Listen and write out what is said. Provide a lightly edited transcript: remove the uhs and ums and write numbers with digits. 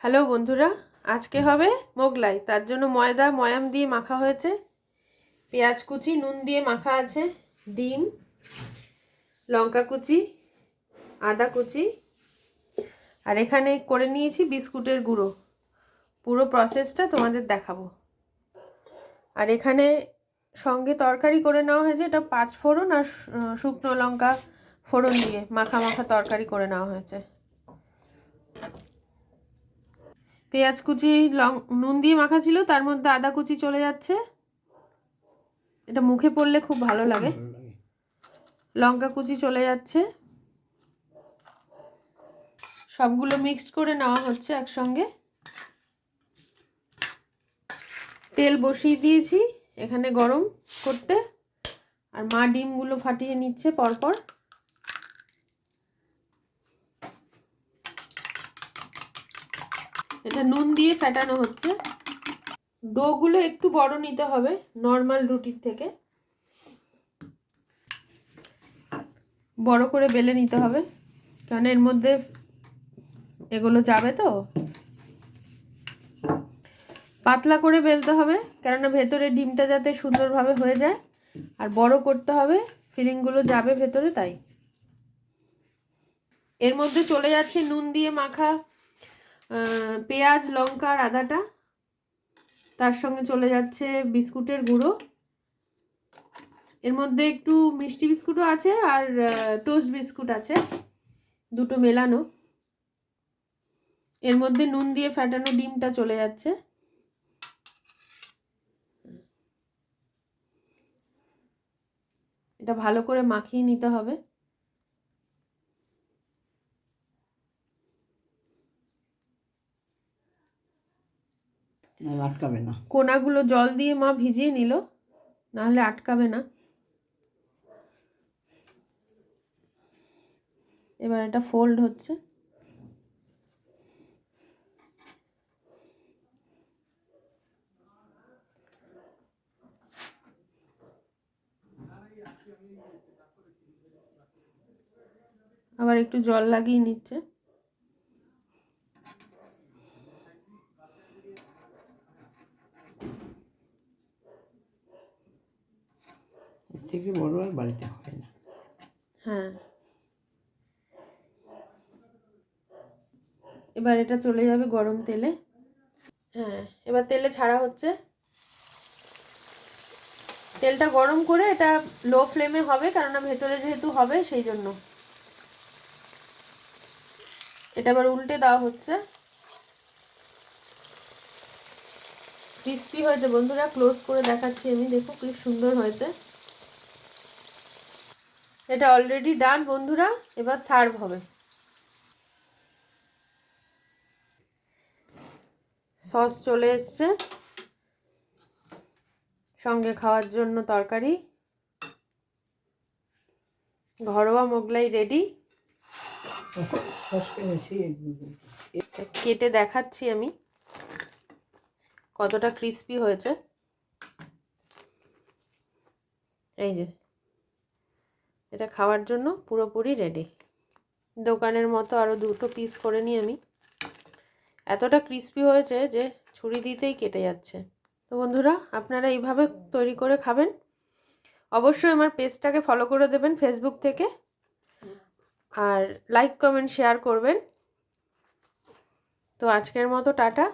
Hello বন্ধুরা, আজকে হবে মোগলাই। তার জন্য ময়দা ময়াম দিয়ে মাখা হয়েছে, পেঁয়াজ কুচি নুন দিয়ে মাখা আছে, ডিম, লঙ্কা কুচি, আদা কুচি, আর এখানে করে নিয়েছি বিস্কুটের গুঁড়ো। পুরো প্রসেসটা তোমাদের দেখাবো। আর এখানে সঙ্গে তরকারি করে নেওয়া হয়েছে, এটা 5 ফোড়ন আর শুকনো লঙ্কা ফোড়ন দিয়ে মাখা মাখা তরকারি করে নেওয়া হয়েছে। পেঁয়াজ কুচি নুন দিয়ে মাখা ছিল, তার মধ্যে আদা কুচি চলে যাচ্ছে, এটা মুখে পড়লে খুব ভালো লাগে। লঙ্কা কুচি চলে যাচ্ছে, সবগুলো মিক্সড করে নেওয়া হচ্ছে একসঙ্গে। তেল বসিয়ে দিয়েছি এখানে গরম করতে, আর মা ডিমগুলো ফাটিয়ে নিচ্ছে পরপর। এটা নুন দিয়ে ফেটানো হচ্ছে। ডোগুলো একটু বড় নিতে হবে নর্মাল রুটির থেকে, বড় করে বেলে নিতে হবে, কারণ এর মধ্যে এগুলো যাবে তো। পাতলা করে বেলতে হবে, কেননা ভেতরে ডিমটা যাতে সুন্দরভাবে হয়ে যায়, আর বড় করতে হবে, ফিলিংগুলো যাবে ভেতরে। তাই এর মধ্যে চলে যাচ্ছে নুন দিয়ে মাখা পেঁয়াজ, লঙ্কা আর আদাটা, তার সঙ্গে চলে যাচ্ছে বিস্কুটের গুঁড়ো। এর মধ্যে একটু মিষ্টি বিস্কুটও আছে আর টোস্ট বিস্কুট আছে, দুটো মেলানো। এর মধ্যে নুন দিয়ে ফেটানো ডিমটা চলে যাচ্ছে। এটা ভালো করে মাখিয়ে নিতে হবে। আটকাবে না, কোনাগুলো জল দিয়ে মা ভিজিয়ে নিল, নাহলে আটকাবে না। এবার এটা ফোল্ড হচ্ছে। আবার একটু জল লাগিয়ে নিচ্ছে। এর থেকে বড় আর বাড়িতে হয় না। হ্যাঁ, এবার এটা চলে যাবে গরম তেলে। হ্যাঁ, এবার তেলে ছাড়া হচ্ছে। তেলটা গরম করে এটা লো ফ্লেমে হবে, কারণ ভেতরে যেহেতু হবে সেই জন্য। এটা আবার উল্টে দেওয়া হচ্ছে। ক্রিস্পি হয়েছে বন্ধুরা, ক্লোজ করে দেখাচ্ছি আমি, দেখো কি সুন্দর হয়েছে। এটা অলরেডি ডান বন্ধুরা, এবার সার্ভ হবে। সস চলে এসছে, সঙ্গে খাওয়ার জন্য তরকারি। ঘরোয়া মোগলাই রেডি। কেটে দেখাচ্ছি আমি কতটা ক্রিস্পি হয়েছে। এই যে, এটা খাওয়ার জন্য পুরোপুরি রেডি। দোকানের মতো আরও দুটো পিস করে নিই আমি। এতটা ক্রিস্পি হয়েছে যে ছুরি দিতেই কেটে যাচ্ছে। তো বন্ধুরা, আপনারা এইভাবে তৈরি করে খাবেন। অবশ্যই আমার পেজটাকে ফলো করে দেবেন ফেসবুক থেকে, আর লাইক কমেন্ট শেয়ার করবেন। তো আজকের মতো টাটা।